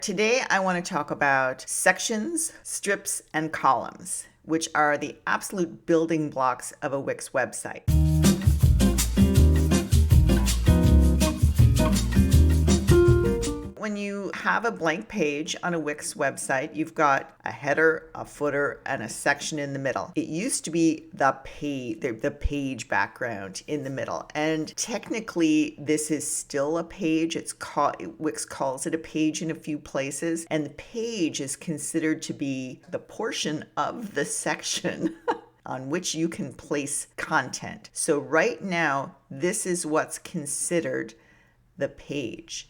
Today I want to talk about sections, strips, and columns, which are the absolute building blocks of a Wix website. When you have a blank page on a Wix website, you've got a header, a footer, and a section in the middle. It used to be the page background in the middle, and technically this is still a page. Wix calls it a page in a few places, and the page is considered to be the portion of the section on which you can place content. So right now, this is what's considered the page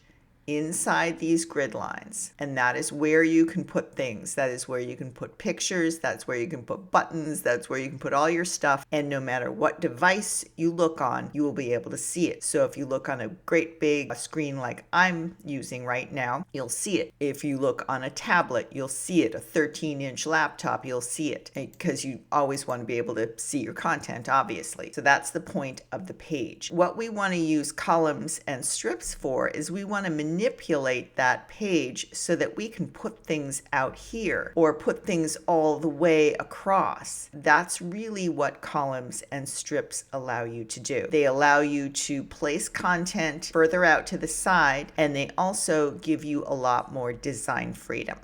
inside these grid lines, and that is where you can put things. That is where you can put pictures, that's where you can put buttons, that's where you can put all your stuff, and no matter what device you look on, you will be able to see it. So if you look on a great big screen like I'm using right now, you'll see it. If you look on a tablet, you'll see it. A 13-inch laptop, you'll see it, because you always want to be able to see your content, obviously. So that's the point of the page. What we want to use columns and strips for is we want to manipulate that page so that we can put things out here or put things all the way across. That's really what columns and strips allow you to do. They allow you to place content further out to the side, and they also give you a lot more design freedom.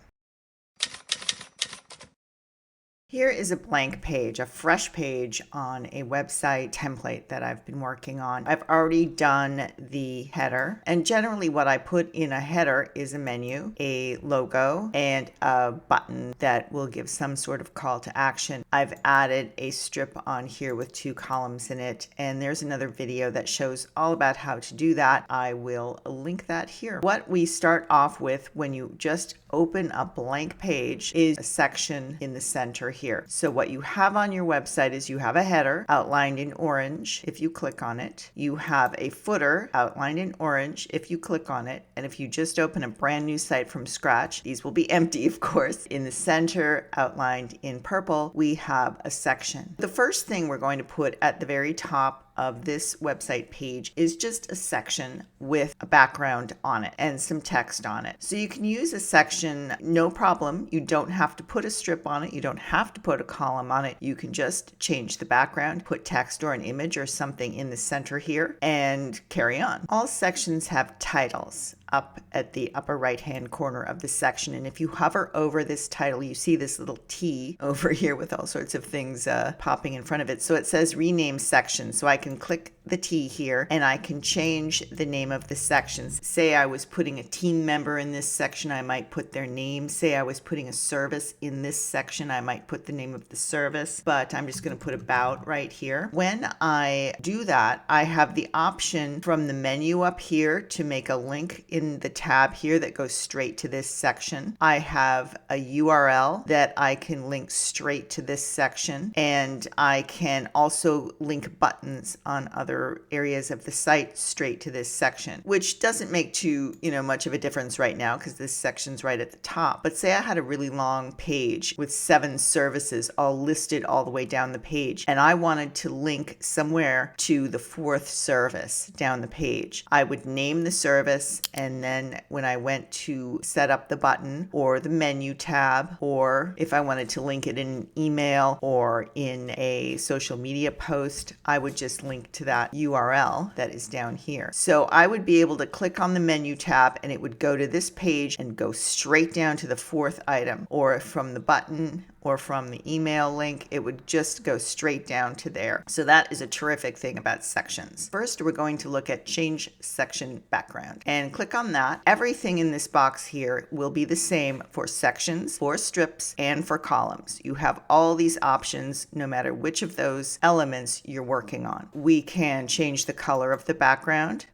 Here is a blank page, a fresh page on a website template that I've been working on. I've already done the header, and generally what I put in a header is a menu, a logo, and a button that will give some sort of call to action. I've added a strip on here with 2 columns in it, and there's another video that shows all about how to do that. I will link that here. What we start off with when you just open a blank page is a section in the center here. So what you have on your website is you have a header outlined in orange if you click on it. You have a footer outlined in orange if you click on it. And if you just open a brand new site from scratch, these will be empty, of course. In the center, outlined in purple, we have a section. The first thing we're going to put at the very top of this website page is just a section with a background on it and some text on it. So you can use a section, no problem. You don't have to put a strip on it. You don't have to put a column on it. You can just change the background, put text or an image or something in the center here, and carry on. All sections have titles up at the upper right hand corner of the section, and if you hover over this title, you see this little T over here with all sorts of things popping in front of it. So it says rename section. So I can click the T here and I can change the name of the sections. Say I was putting a team member in this section, I might put their name. Say I was putting a service in this section, I might put the name of the service, but I'm just going to put about right here. When I do that, I have the option from the menu up here to make a link in the tab here that goes straight to this section. I have a URL that I can link straight to this section, and I can also link buttons on other areas of the site straight to this section, which doesn't make too much of a difference right now because this section's right at the top. But say I had a really long page with 7 services all listed all the way down the page, and I wanted to link somewhere to the 4th service down the page. I would name the service, and then when I went to set up the button or the menu tab, or if I wanted to link it in an email or in a social media post, I would just link to that URL that is down here. So I would be able to click on the menu tab and it would go to this page and go straight down to the 4th item, or from the button or from the email link, it would just go straight down to there. So that is a terrific thing about sections. First, we're going to look at change section background and click on that. Everything in this box here will be the same for sections, for strips, and for columns. You have all these options no matter which of those elements you're working on. We can change the color of the background.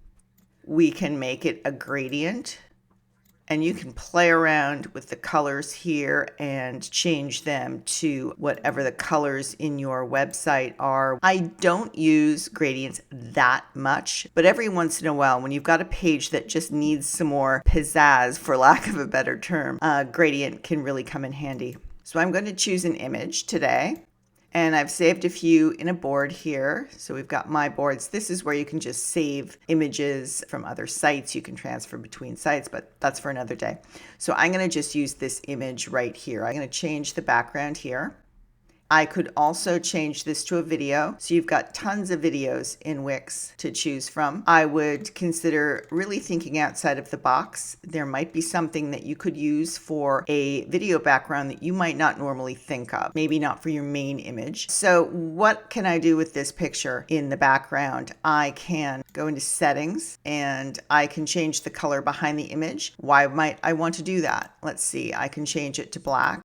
We can make it a gradient. And you can play around with the colors here and change them to whatever the colors in your website are. I don't use gradients that much, but every once in a while, when you've got a page that just needs some more pizzazz, for lack of a better term, gradient can really come in handy. So I'm going to choose an image today. And I've saved a few in a board here. So we've got my boards. This is where you can just save images from other sites. You can transfer between sites, but that's for another day. So I'm going to just use this image right here. I'm going to change the background here. I could also change this to a video. So you've got tons of videos in Wix to choose from. I would consider really thinking outside of the box. There might be something that you could use for a video background that you might not normally think of, maybe not for your main image. So what can I do with this picture in the background? I can go into settings and I can change the color behind the image. Why might I want to do that? Let's see, I can change it to black.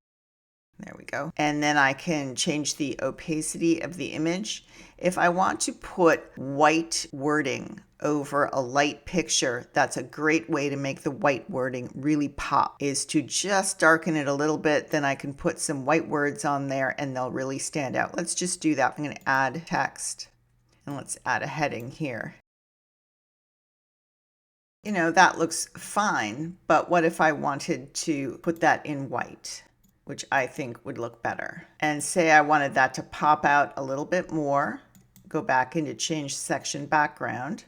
There we go. And then I can change the opacity of the image. If I want to put white wording over a light picture, that's a great way to make the white wording really pop, is to just darken it a little bit. Then I can put some white words on there and they'll really stand out. Let's just do that. I'm going to add text and let's add a heading here. You know, that looks fine, but what if I wanted to put that in white, which I think would look better? And say I wanted that to pop out a little bit more, go back into change section background,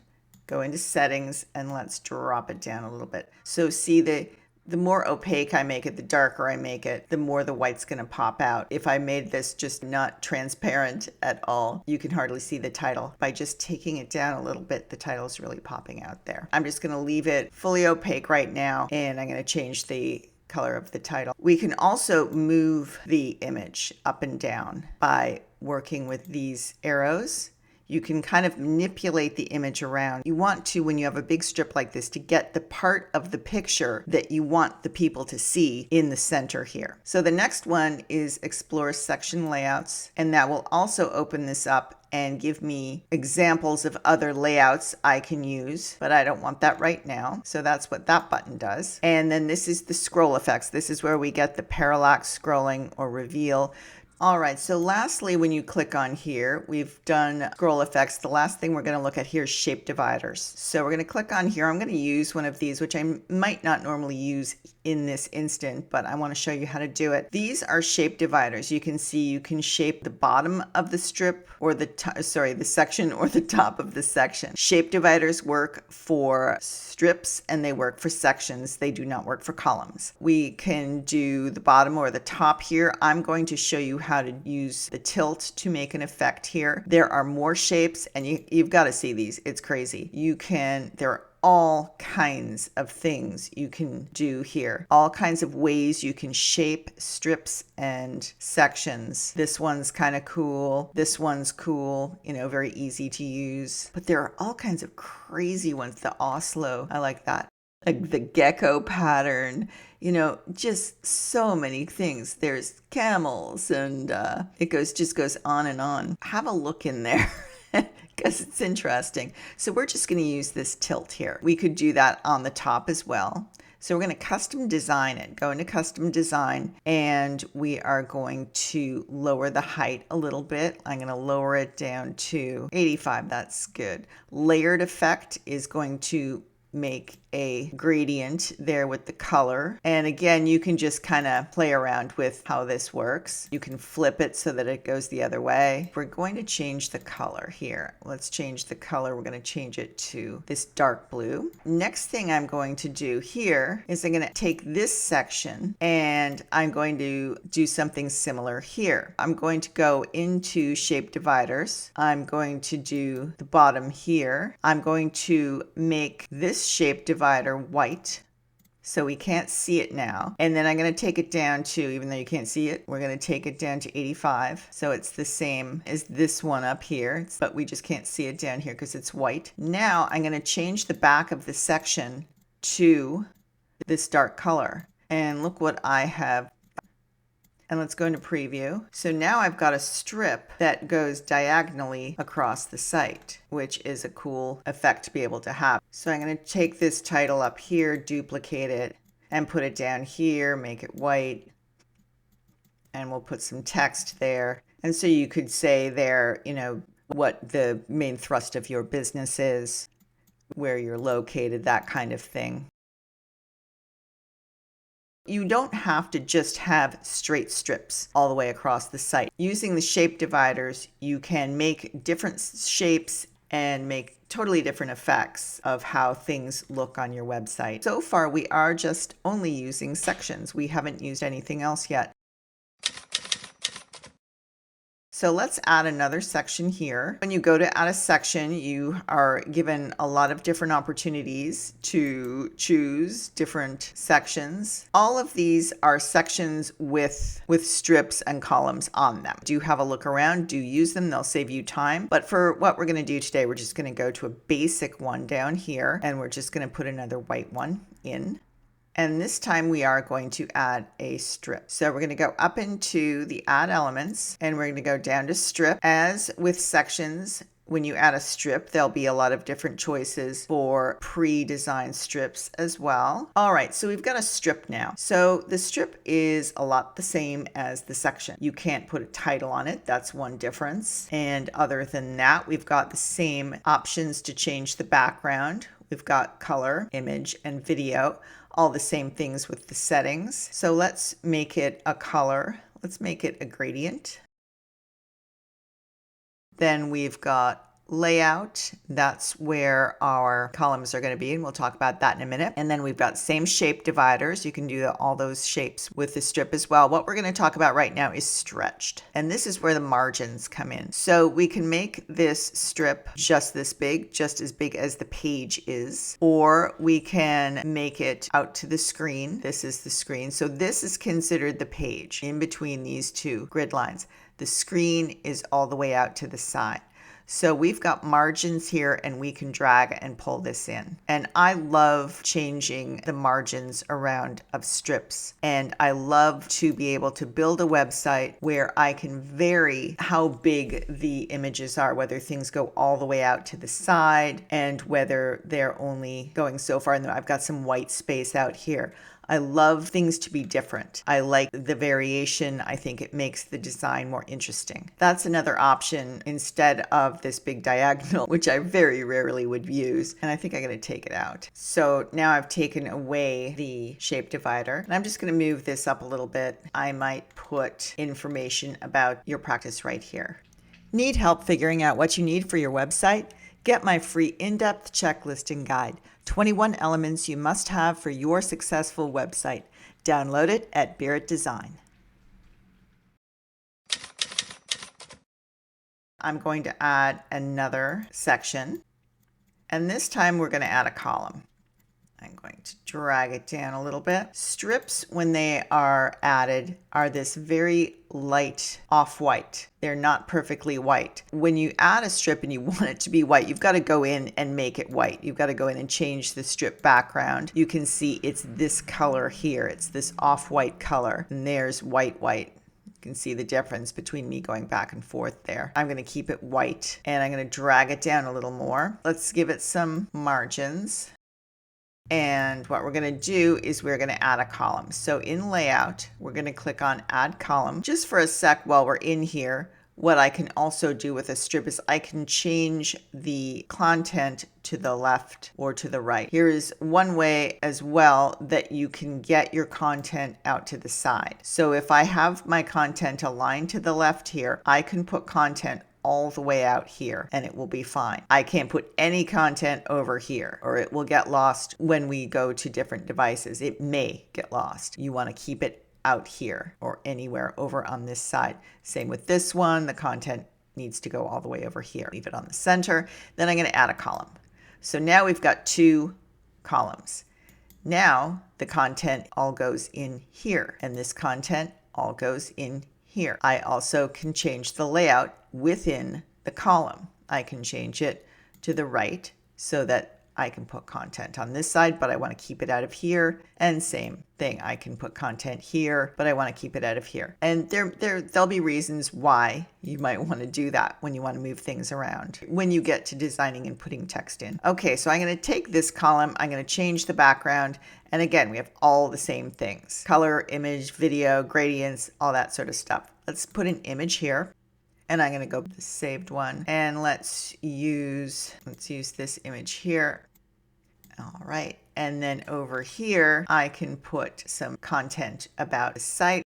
go into settings, and let's drop it down a little bit. So see, the more opaque I make it, the darker I make it, the more the white's going to pop out. If I made this just not transparent at all, you can hardly see the title. By just taking it down a little bit, the title's really popping out there. I'm just going to leave it fully opaque right now, and I'm going to change the color of the title. We can also move the image up and down by working with these arrows. You can kind of manipulate the image around. You want to, when you have a big strip like this, to get the part of the picture that you want the people to see in the center here. So the next one is Explore Section Layouts, and that will also open this up and give me examples of other layouts I can use, but I don't want that right now. So that's what that button does. And then this is the scroll effects. This is where we get the parallax scrolling or reveal. All right, so lastly, when you click on here, we've done scroll effects. The last thing we're going to look at here is shape dividers. So we're going to click on here. I'm going to use one of these, which I might not normally use in this instant, but I want to show you how to do it. These are shape dividers. You can see you can shape the bottom of the strip or the section or the top of the section. Shape dividers work for strips and they work for sections. They do not work for columns. We can do the bottom or the top here. I'm going to show you how to use the tilt to make an effect here. There are more shapes and you've got to see these. It's crazy. There are all kinds of things you can do here. All kinds of ways you can shape strips and sections. This one's kind of cool. This one's cool, very easy to use. But there are all kinds of crazy ones. The Oslo, I like that. Like the gecko pattern, just so many things. There's camels and it just goes on and on. Have a look in there. Because it's interesting. So we're just going to use this tilt here. We could do that on the top as well. So we're going to custom design it. Go into custom design and we are going to lower the height a little bit. I'm going to lower it down to 85. That's good. Layered effect is going to make a gradient there with the color. And again, you can just kind of play around with how this works. You can flip it so that it goes the other way. We're going to change the color here. Let's change the color. We're going to change it to this dark blue. Next thing I'm going to do here is I'm going to take this section and I'm going to do something similar here. I'm going to go into shape dividers. I'm going to do the bottom here. I'm going to make this shape divider white so we can't see it now. And then I'm going to take it down to, even though you can't see it, we're going to take it down to 85. So it's the same as this one up here, but we just can't see it down here because it's white. Now I'm going to change the back of the section to this dark color. And look what I have. And let's go into preview. So now I've got a strip that goes diagonally across the site, which is a cool effect to be able to have. So I'm going to take this title up here, duplicate it, and put it down here, make it white, and we'll put some text there. And so you could say there, what the main thrust of your business is, where you're located, that kind of thing. You don't have to just have straight strips all the way across the site. Using the shape dividers, you can make different shapes and make totally different effects of how things look on your website. So far, we are just only using sections. We haven't used anything else yet. So let's add another section here. When you go to add a section, you are given a lot of different opportunities to choose different sections. All of these are sections with strips and columns on them. Do have a look around, do use them, they'll save you time. But for what we're gonna do today, we're just gonna go to a basic one down here, and we're just gonna put another white one in. And this time we are going to add a strip. So we're going to go up into the add elements and we're going to go down to strip. As with sections, when you add a strip, there'll be a lot of different choices for pre-designed strips as well. All right, so we've got a strip now. So the strip is a lot the same as the section. You can't put a title on it. That's one difference. And other than that, we've got the same options to change the background. We've got color, image, and video. All the same things with the settings. So let's make it a color. Let's make it a gradient. Then we've got layout. That's where our columns are going to be, and we'll talk about that in a minute. And then we've got same shape dividers. You can do all those shapes with the strip as well. What we're going to talk about right now is stretched, and this is where the margins come in. So we can make this strip just this big, just as big as the page is, or we can make it out to the screen. This is the screen. So this is considered the page in between these two grid lines. The screen is all the way out to the side. So we've got margins here and we can drag and pull this in. And I love changing the margins around of strips. And I love to be able to build a website where I can vary how big the images are, whether things go all the way out to the side and whether they're only going so far. And I've got some white space out here. I love things to be different. I like the variation. I think it makes the design more interesting. That's another option instead of this big diagonal, which I very rarely would use. And I think I'm going to take it out. So now I've taken away the shape divider. And I'm just going to move this up a little bit. I might put information about your practice right here. Need help figuring out what you need for your website? Get my free in-depth checklist and guide. 21 elements you must have for your successful website. Download it at Barrett Design. I'm going to add another section, and this time we're going to add a column. I'm going to drag it down a little bit. Strips, when they are added, are this very light off-white. They're not perfectly white. When you add a strip and you want it to be white, you've got to go in and make it white. You've got to go in and change the strip background. You can see it's this color here. It's this off-white color, and there's white, white. You can see the difference between me going back and forth there. I'm going to keep it white, and I'm going to drag it down a little more. Let's give it some margins. And what we're going to do is we're going to add a column. So in layout, we're going to click on add column. Just for a sec while we're in here, what I can also do with a strip is I can change the content to the left or to the right. Here is one way as well that you can get your content out to the side. So if I have my content aligned to the left here, I can put content all the way out here and it will be fine. I can't put any content over here or it will get lost when we go to different devices. It may get lost. You want to keep it out here or anywhere over on this side. Same with this one. The content needs to go all the way over here. Leave it on the center. Then I'm going to add a column. So now we've got two columns. Now the content all goes in here and this content all goes in here. I also can change the layout within the column. I can change it to the right so that I can put content on this side, but I want to keep it out of here. And same thing, I can put content here, but I want to keep it out of here. And there'll be reasons why you might want to do that when you want to move things around, when you get to designing and putting text in. Okay, so I'm going to take this column, I'm going to change the background. And again, we have all the same things: color, image, video, gradients, all that sort of stuff. Let's put an image here. And I'm going to go with the saved one. And let's use this image here. All right. And then over here, I can put some content about the site.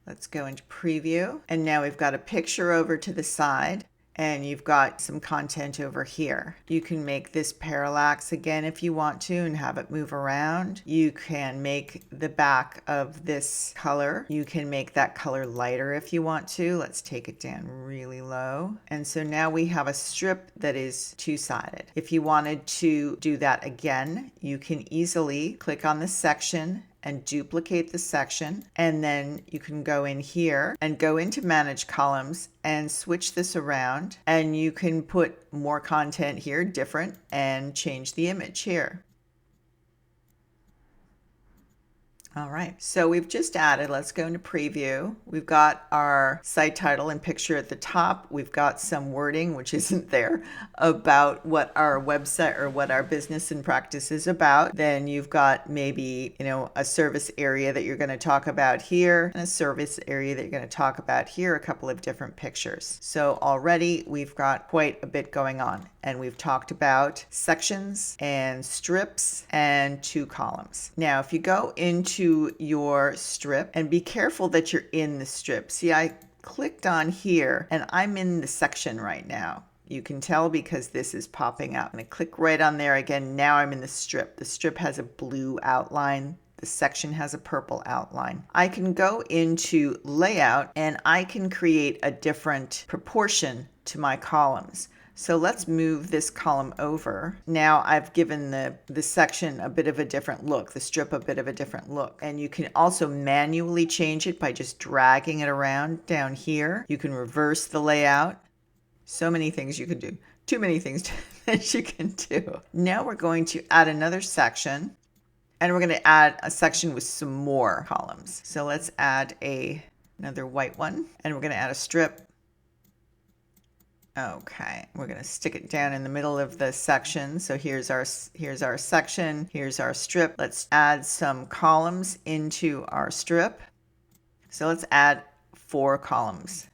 Let's go into preview. And now we've got a picture over to the side. And you've got some content over here. You can make this parallax again if you want to and have it move around. You can make the back of this color. You can make that color lighter if you want to. Let's take it down really low. And so now we have a strip that is two-sided. If you wanted to do that again, you can easily click on this section and duplicate the section, and then you can go in here and go into manage columns and switch this around, and you can put more content here, different, and change the image here. All right, so we've just added, let's go into preview. We've got our site title and picture at the top. We've got some wording, which isn't there, about what our website or what our business and practice is about. Then you've got maybe, a service area that you're going to talk about here, and a service area that you're going to talk about here, a couple of different pictures. So already we've got quite a bit going on, and we've talked about sections and strips and two columns. Now, if you go into your strip, and be careful that you're in the strip. See, I clicked on here and I'm in the section right now. You can tell because this is popping up. I'm going to click right on there again. Now I'm in the strip. The strip has a blue outline. The section has a purple outline. I can go into layout and I can create a different proportion to my columns. So let's move this column over. Now I've given the section a bit of a different look, the strip a bit of a different look. And you can also manually change it by just dragging it around down here. You can reverse the layout. So many things you can do. Too many things that you can do. Now we're going to add another section, and we're going to add a section with some more columns. So let's add another white one, and we're going to add a strip. Okay, we're going to stick it down in the middle of the section. So here's our section, here's our strip. Let's add some columns into our strip. So let's add 4 columns.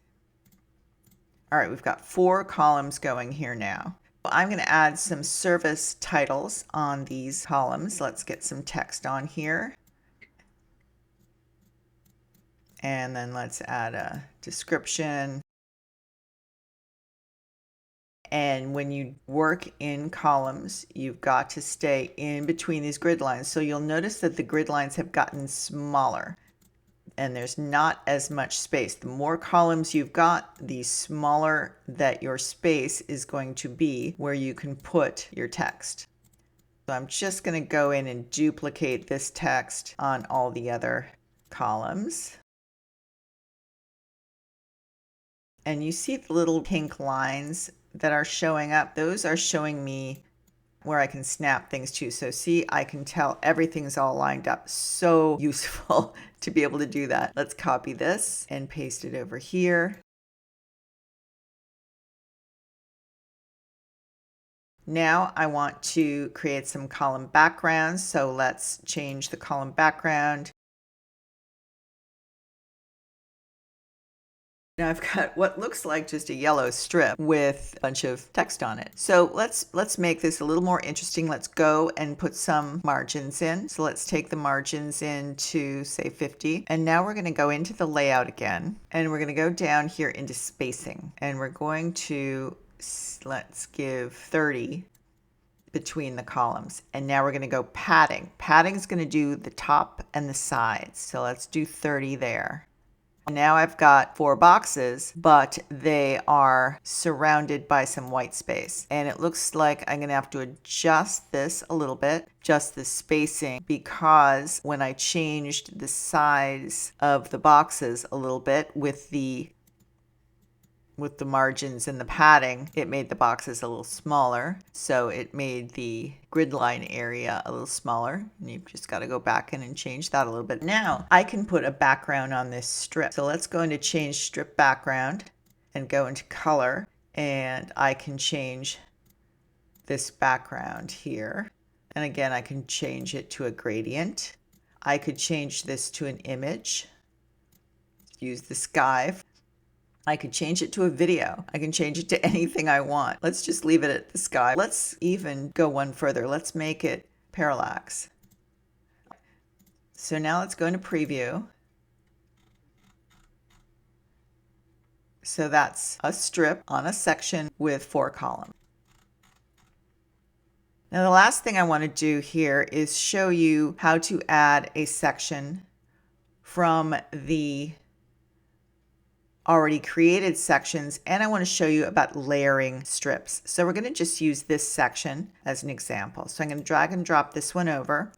All right, we've got 4 columns going here now. I'm going to add some service titles on these columns. Let's get some text on here. And then let's add a description. And when you work in columns, you've got to stay in between these grid lines. So you'll notice that the grid lines have gotten smaller and there's not as much space. The more columns you've got, the smaller that your space is going to be where you can put your text. So I'm just going to go in and duplicate this text on all the other columns. And you see the little pink lines that are showing up. Those are showing me where I can snap things to. So see, I can tell everything's all lined up. So useful to be able to do that. Let's copy this and paste it over here. Now I want to create some column backgrounds. So let's change the column background. Now I've got what looks like just a yellow strip with a bunch of text on it. So let's make this a little more interesting. Let's go and put some margins in. So let's take the margins in to say 50. And now we're going to go into the layout again. And we're going to go down here into spacing. And we're going to, let's give 30 between the columns. And now we're going to go padding. Padding is going to do the top and the sides. So let's do 30 there. Now I've got 4 boxes, but they are surrounded by some white space. And it looks like I'm going to have to adjust this a little bit, just the spacing, because when I changed the size of the boxes a little bit with the margins and the padding, it made the boxes a little smaller. So it made the grid line area a little smaller. And you've just got to go back in and change that a little bit. Now I can put a background on this strip. So let's go into change strip background and go into color. And I can change this background here. And again, I can change it to a gradient. I could change this to an image. Use the sky. I could change it to a video. I can change it to anything I want. Let's just leave it at the sky. Let's even go one further. Let's make it parallax. So now let's go into preview. So that's a strip on a section with 4 columns. Now the last thing I want to do here is show you how to add a section from the already created sections, and I want to show you about layering strips. So we're going to just use this section as an example. So I'm going to drag and drop this one over.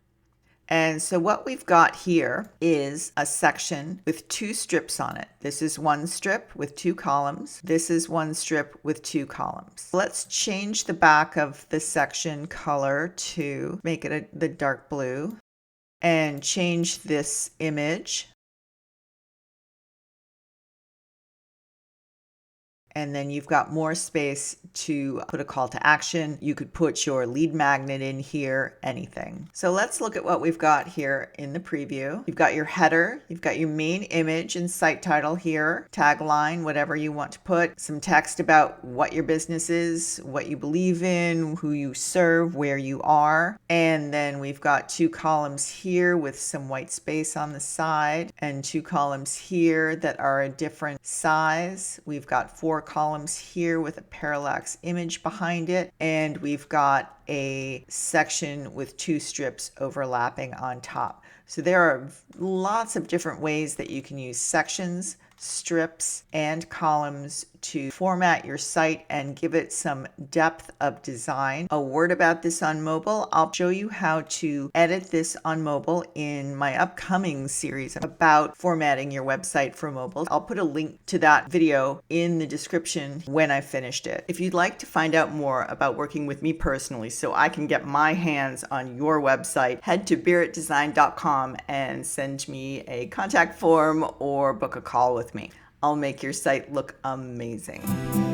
And so what we've got here is a section with 2 strips on it. This is one strip with 2 columns. This is one strip with 2 columns. Let's change the back of the section color to make it the dark blue, and change this image. And then you've got more space to put a call to action. You could put your lead magnet in here, anything. So let's look at what we've got here in the preview. You've got your header, you've got your main image and site title here, tagline, whatever you want to put, some text about what your business is, what you believe in, who you serve, where you are. And then we've got 2 columns here with some white space on the side, and 2 columns here that are a different size. We've got 4 columns here with a parallax image behind it, and we've got a section with 2 strips overlapping on top. So there are lots of different ways that you can use sections, strips, and columns to format your site and give it some depth of design. A word about this on mobile, I'll show you how to edit this on mobile in my upcoming series about formatting your website for mobile. I'll put a link to that video in the description when I finished it. If you'd like to find out more about working with me personally so I can get my hands on your website, head to beeritdesign.com and send me a contact form or book a call with me. I'll make your site look amazing.